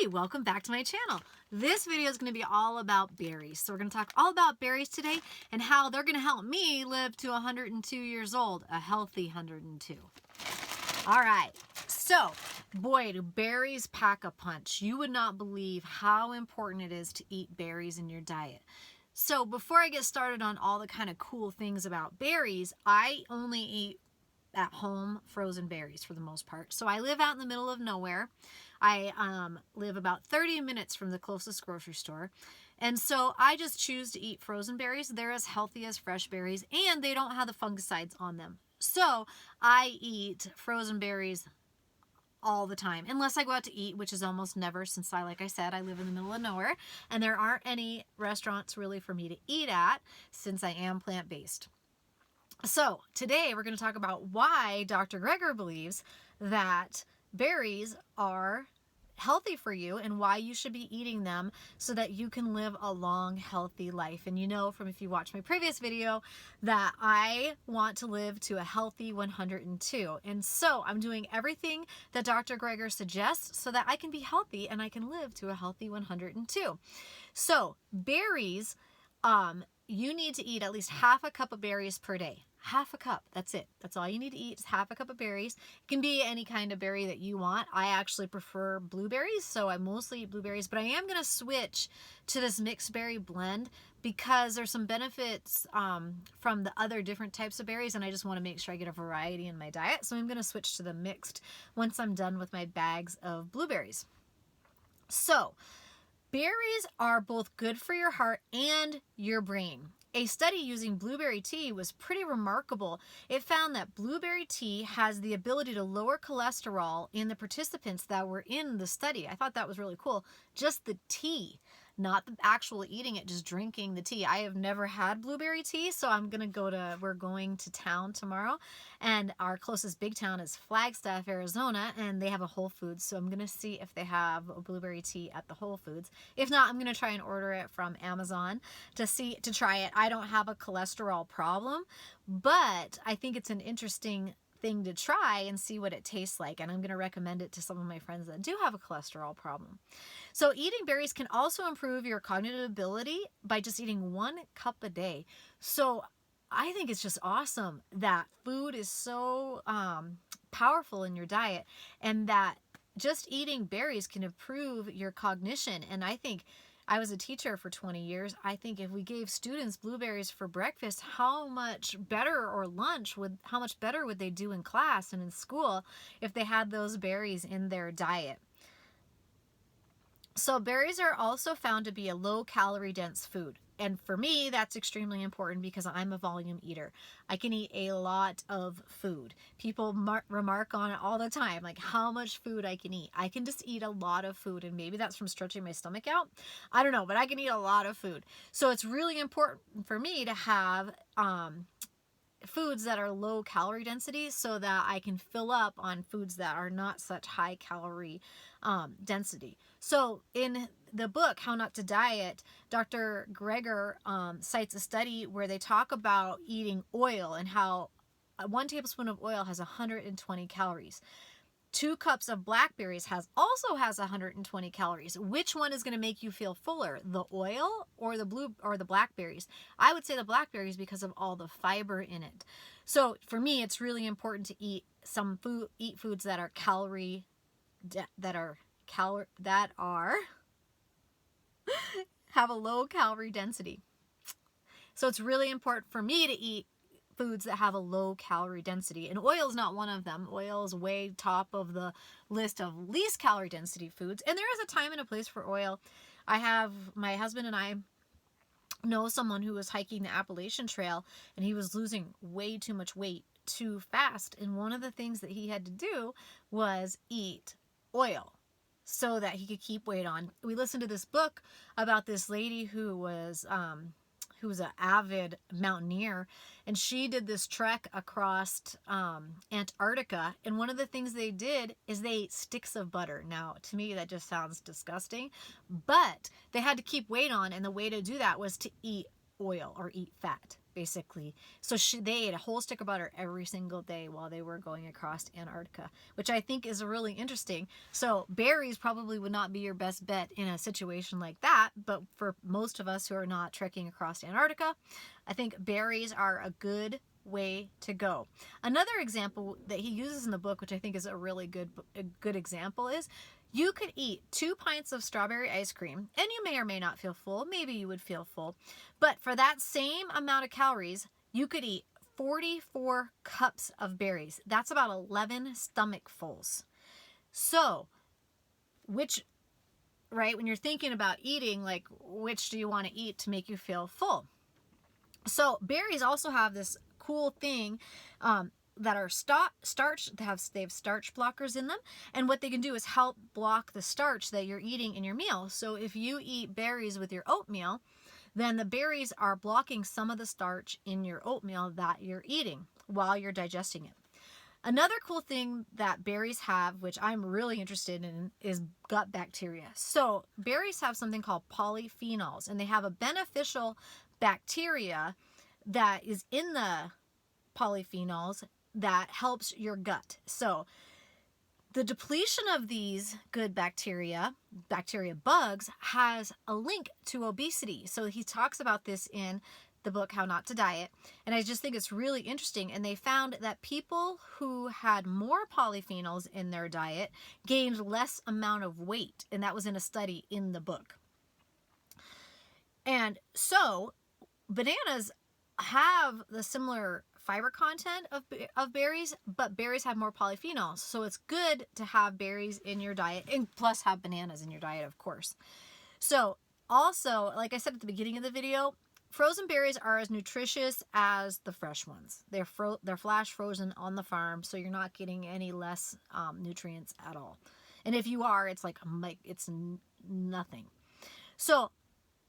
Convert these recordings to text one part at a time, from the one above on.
Hey, welcome back to my channel. This video is going to be all about berries. So we're going to talk all about berries today and how they're going to help me live to 102 years old, a healthy 102. All right. So, boy, do berries pack a punch. You would not believe how important it is to eat berries in your diet. So before I get started on all the kind of cool things about berries, I only eat at home frozen berries for the most part. So I live out in the middle of nowhere. I live about 30 minutes from the closest grocery store. And so I just choose to eat frozen berries. They're as healthy as fresh berries and they don't have the fungicides on them. So I eat frozen berries all the time, unless I go out to eat, which is almost never, since like I said, I live in the middle of nowhere and there aren't any restaurants really for me to eat at since I am plant-based. So today we're going to talk about why Dr. Greger believes that berries are healthy for you and why you should be eating them so that you can live a long, healthy life. And you know from if you watch my previous video that I want to live to a healthy 102. And so I'm doing everything that Dr. Greger suggests so that I can be healthy and I can live to a healthy 102. So berries, you need to eat at least half a cup of berries per day. Half a cup, that's it. That's all you need to eat is half a cup of berries. It can be any kind of berry that you want. I actually prefer blueberries, so I mostly eat blueberries, but I am going to switch to this mixed berry blend because there's some benefits from the other different types of berries, and I just want to make sure I get a variety in my diet. So I'm going to switch to the mixed once I'm done with my bags of blueberries. So berries are both good for your heart and your brain. A study using blueberry tea was pretty remarkable. It found that blueberry tea has the ability to lower cholesterol in the participants that were in the study. I thought that was really cool. Just the tea, not the actual eating it, just drinking the tea. I have never had blueberry tea, so we're going to town tomorrow, and our closest big town is Flagstaff, Arizona, and they have a Whole Foods, so I'm going to see if they have a blueberry tea at the Whole Foods. If not, I'm going to try and order it from Amazon to try it. I don't have a cholesterol problem, but I think it's an interesting thing to try and see what it tastes like, and I'm going to recommend it to some of my friends that do have a cholesterol problem. So eating berries can also improve your cognitive ability by just eating 1 cup a day. So I think it's just awesome that food is so powerful in your diet, and that just eating berries can improve your cognition. And I think, I was a teacher for 20 years. I think if we gave students blueberries for breakfast, how much better, or lunch, how much better would they do in class and in school if they had those berries in their diet? So berries are also found to be a low-calorie dense food. And for me, that's extremely important because I'm a volume eater. I can eat a lot of food. People remark on it all the time, like how much food I can eat. I can just eat a lot of food, and maybe that's from stretching my stomach out. I don't know, but I can eat a lot of food. So it's really important for me to have foods that are low calorie density so that I can fill up on foods that are not such high calorie density. So in the book, How Not to Diet, Dr. Greger cites a study where they talk about eating oil and how 1 tablespoon of oil has 120 calories. 2 cups of blackberries also has 120 calories. Which one is going to make you feel fuller, the oil or the blackberries? I would say the blackberries because of all the fiber in it. So for me, it's really important to eat foods that are have a low calorie density. So it's really important for me to eat foods that have a low calorie density, and oil is not one of them. Oil is way top of the list of least calorie density foods, and there is a time and a place for oil. My husband and I know someone who was hiking the Appalachian Trail, and he was losing way too much weight too fast, and one of the things that he had to do was eat oil so that he could keep weight on. We listened to this book about this lady who was an avid mountaineer, and she did this trek across Antarctica, and one of the things they did is they ate sticks of butter. Now, to me, that just sounds disgusting, but they had to keep weight on, and the way to do that was to eat oil or eat fat. basically. So they ate a whole stick of butter every single day while they were going across Antarctica, which I think is really interesting. So berries probably would not be your best bet in a situation like that, but for most of us who are not trekking across Antarctica, I think berries are a good way to go. Another example that he uses in the book, which I think is a really good example, is you could eat 2 pints of strawberry ice cream and you may or may not feel full. Maybe you would feel full. But for that same amount of calories, you could eat 44 cups of berries. That's about 11 stomachfuls. So, right, when you're thinking about eating, like, which do you want to eat to make you feel full? So berries also have this cool thing that are starch. They have starch blockers in them, and what they can do is help block the starch that you're eating in your meal. So if you eat berries with your oatmeal, then the berries are blocking some of the starch in your oatmeal that you're eating while you're digesting it. Another cool thing that berries have, which I'm really interested in, is gut bacteria. So berries have something called polyphenols, and they have a beneficial bacteria that is in the polyphenols that helps your gut. So the depletion of these good bacteria bugs, has a link to obesity. So he talks about this in the book How Not to Diet, and I just think it's really interesting. And they found that people who had more polyphenols in their diet gained less amount of weight, and that was in a study in the book. And so bananas have the similar fiber content of berries, but berries have more polyphenols. So it's good to have berries in your diet, and plus have bananas in your diet, of course. So also, like I said at the beginning of the video, frozen berries are as nutritious as the fresh ones. They're flash frozen on the farm, so you're not getting any less nutrients at all. And if you are, it's it's nothing. So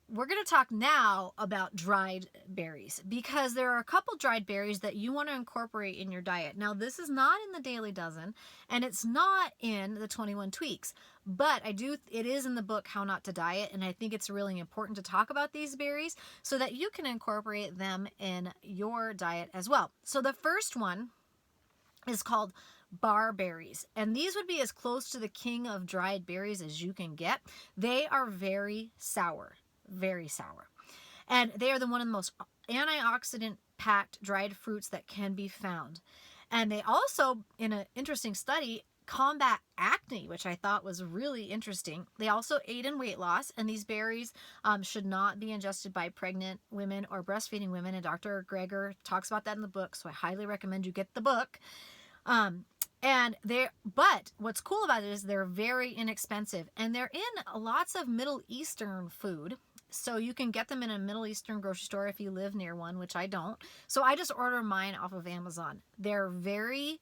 we're going to talk now about dried berries, because there are a couple dried berries that you want to incorporate in your diet. Now, this is not in the Daily Dozen, and it's not in the 21 Tweaks, but it is in the book How Not to Diet, and I think it's really important to talk about these berries so that you can incorporate them in your diet as well. So the first one is called barberries, and these would be as close to the king of dried berries as you can get. They are very sour. Very sour. And they are one of the most antioxidant packed dried fruits that can be found. And they also, in an interesting study, combat acne, which I thought was really interesting. They also aid in weight loss, and these berries should not be ingested by pregnant women or breastfeeding women. And Dr. Greger talks about that in the book, so I highly recommend you get the book. But what's cool about it is they're very inexpensive, and they're in lots of Middle Eastern food. So you can get them in a Middle Eastern grocery store if you live near one, which I don't. So I just order mine off of Amazon. They're very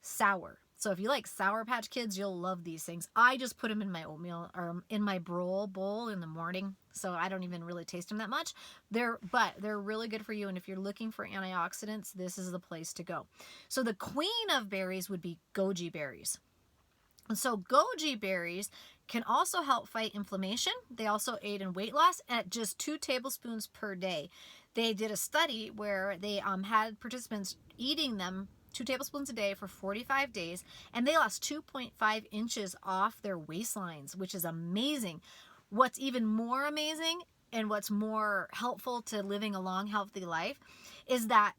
sour. So if you like Sour Patch Kids, you'll love these things. I just put them in my oatmeal or in my bowl in the morning. So I don't even really taste them that much. But they're really good for you. And if you're looking for antioxidants, this is the place to go. So the queen of berries would be goji berries. And so goji berries can also help fight inflammation. They also aid in weight loss at just 2 tablespoons per day. They did a study where they had participants eating them 2 tablespoons a day for 45 days, and they lost 2.5 inches off their waistlines, which is amazing. What's even more amazing, and what's more helpful to living a long, healthy life, is that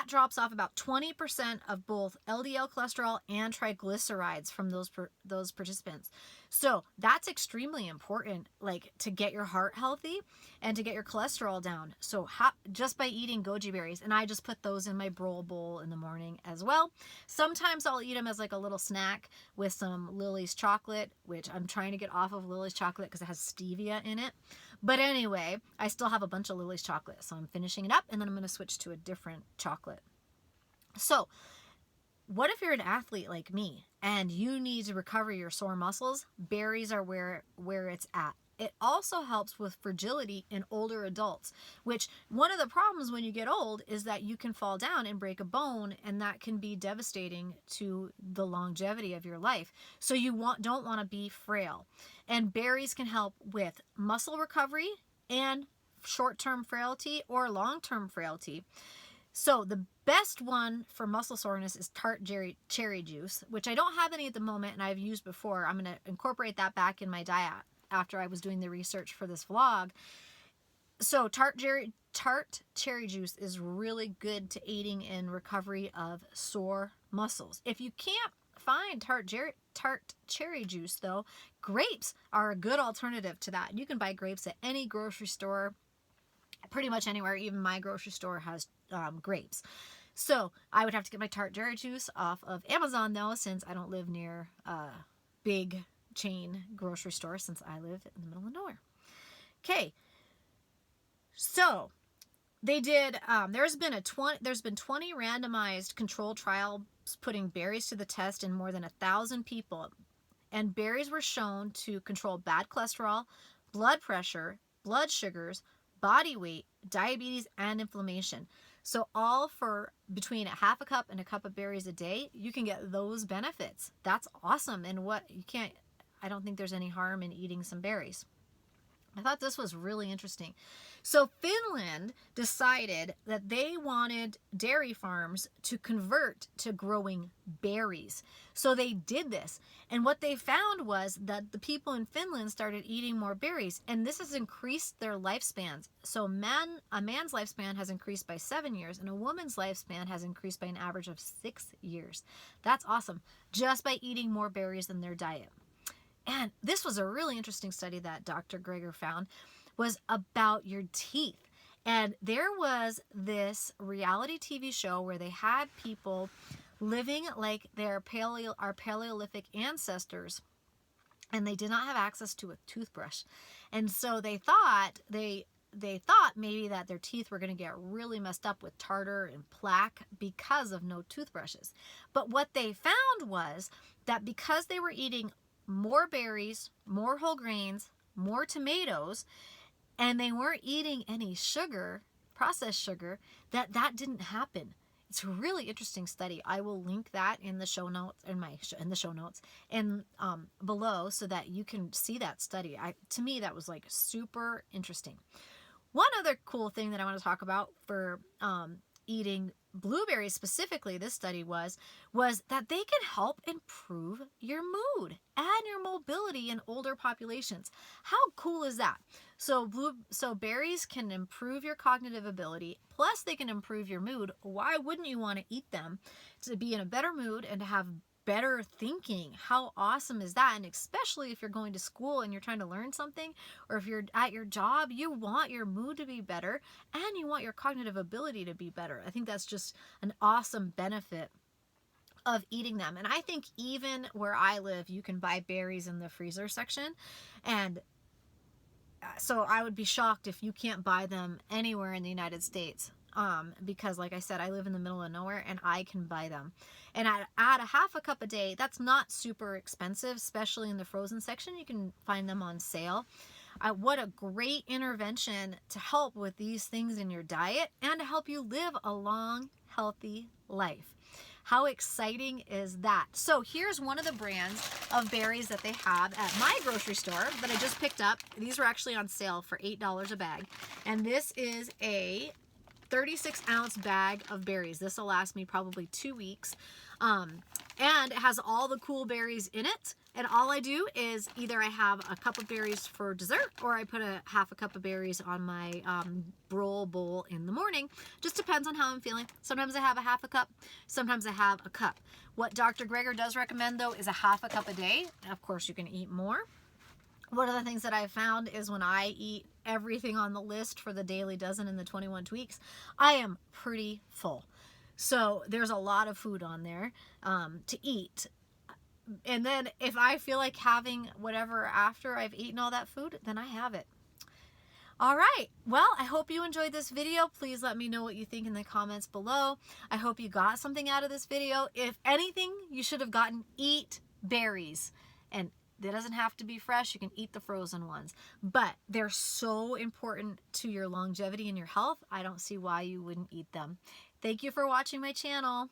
drops off about 20% of both LDL cholesterol and triglycerides from those participants. So that's extremely important, like to get your heart healthy and to get your cholesterol down. So just by eating goji berries, and I just put those in my bowl in the morning as well. Sometimes I'll eat them as like a little snack with some Lily's chocolate, which I'm trying to get off of Lily's chocolate because it has stevia in it. But anyway, I still have a bunch of Lily's chocolate, so I'm finishing it up, and then I'm going to switch to a different chocolate. So what if you're an athlete like me and you need to recover your sore muscles? Berries are where it's at. It also helps with fragility in older adults, which one of the problems when you get old is that you can fall down and break a bone, and that can be devastating to the longevity of your life. So you don't want to be frail. And berries can help with muscle recovery and short-term frailty or long-term frailty. So the best one for muscle soreness is tart cherry juice, which I don't have any at the moment and I've used before. I'm going to incorporate that back in my diet after I was doing the research for this vlog. So tart cherry juice is really good to aiding in recovery of sore muscles. If you can't find tart cherry juice though, grapes are a good alternative to that. You can buy grapes at any grocery store, pretty much anywhere. Even my grocery store has grapes. So I would have to get my tart cherry juice off of Amazon though, since I don't live near a big chain grocery store, since I live in the middle of nowhere. Okay. So they did, there's been 20 randomized controlled trials putting berries to the test in more than 1,000 people. And berries were shown to control bad cholesterol, blood pressure, blood sugars, body weight, diabetes, and inflammation. So all for between a half a cup and a cup of berries a day, you can get those benefits. That's awesome. And I don't think there's any harm in eating some berries. I thought this was really interesting. So Finland decided that they wanted dairy farms to convert to growing berries. So they did this. And what they found was that the people in Finland started eating more berries, and this has increased their lifespans. So a man's lifespan has increased by 7 years, and a woman's lifespan has increased by an average of 6 years. That's awesome, just by eating more berries in their diet. And this was a really interesting study that Dr. Greger found, was about your teeth. And there was this reality TV show where they had people living like our Paleolithic ancestors, and they did not have access to a toothbrush. And so they thought maybe that their teeth were going to get really messed up with tartar and plaque because of no toothbrushes. But what they found was that because they were eating more berries, more whole grains, more tomatoes, and they weren't eating any sugar, processed sugar, that didn't happen. It's a really interesting study. I will link that in the show notes, and below, so that you can see that study. To me, that was like super interesting. One other cool thing that I want to talk about for eating blueberries specifically, this study was that they can help improve your mood and your mobility in older populations. How cool is that? So berries can improve your cognitive ability, plus they can improve your mood. Why wouldn't you want to eat them? To be in a better mood and to have better thinking. How awesome is that? And especially if you're going to school and you're trying to learn something, or if you're at your job, you want your mood to be better and you want your cognitive ability to be better. I think that's just an awesome benefit of eating them. And I think even where I live, you can buy berries in the freezer section. And so I would be shocked if you can't buy them anywhere in the United States. Because like I said, I live in the middle of nowhere and I can buy them. And at a half a cup a day, that's not super expensive, especially in the frozen section. You can find them on sale. What a great intervention to help with these things in your diet and to help you live a long, healthy life. How exciting is that? So here's one of the brands of berries that they have at my grocery store that I just picked up. These were actually on sale for $8 a bag. And this is a 36-ounce bag of berries. This will last me probably 2 weeks. And it has all the cool berries in it. And all I do is either I have a cup of berries for dessert, or I put a half a cup of berries on my roll bowl in the morning. Just depends on how I'm feeling. Sometimes I have a half a cup. Sometimes I have a cup. What Dr. Greger does recommend, though, is a half a cup a day. Of course, you can eat more. One of the things that I've found is when I eat everything on the list for the Daily Dozen and the 21 Tweaks, I am pretty full. So there's a lot of food on there to eat. And then if I feel like having whatever after I've eaten all that food, then I have it. All right. Well, I hope you enjoyed this video. Please let me know what you think in the comments below. I hope you got something out of this video. If anything, you should have gotten eat berries. And it doesn't have to be fresh. You can eat the frozen ones. But they're so important to your longevity and your health. I don't see why you wouldn't eat them. Thank you for watching my channel.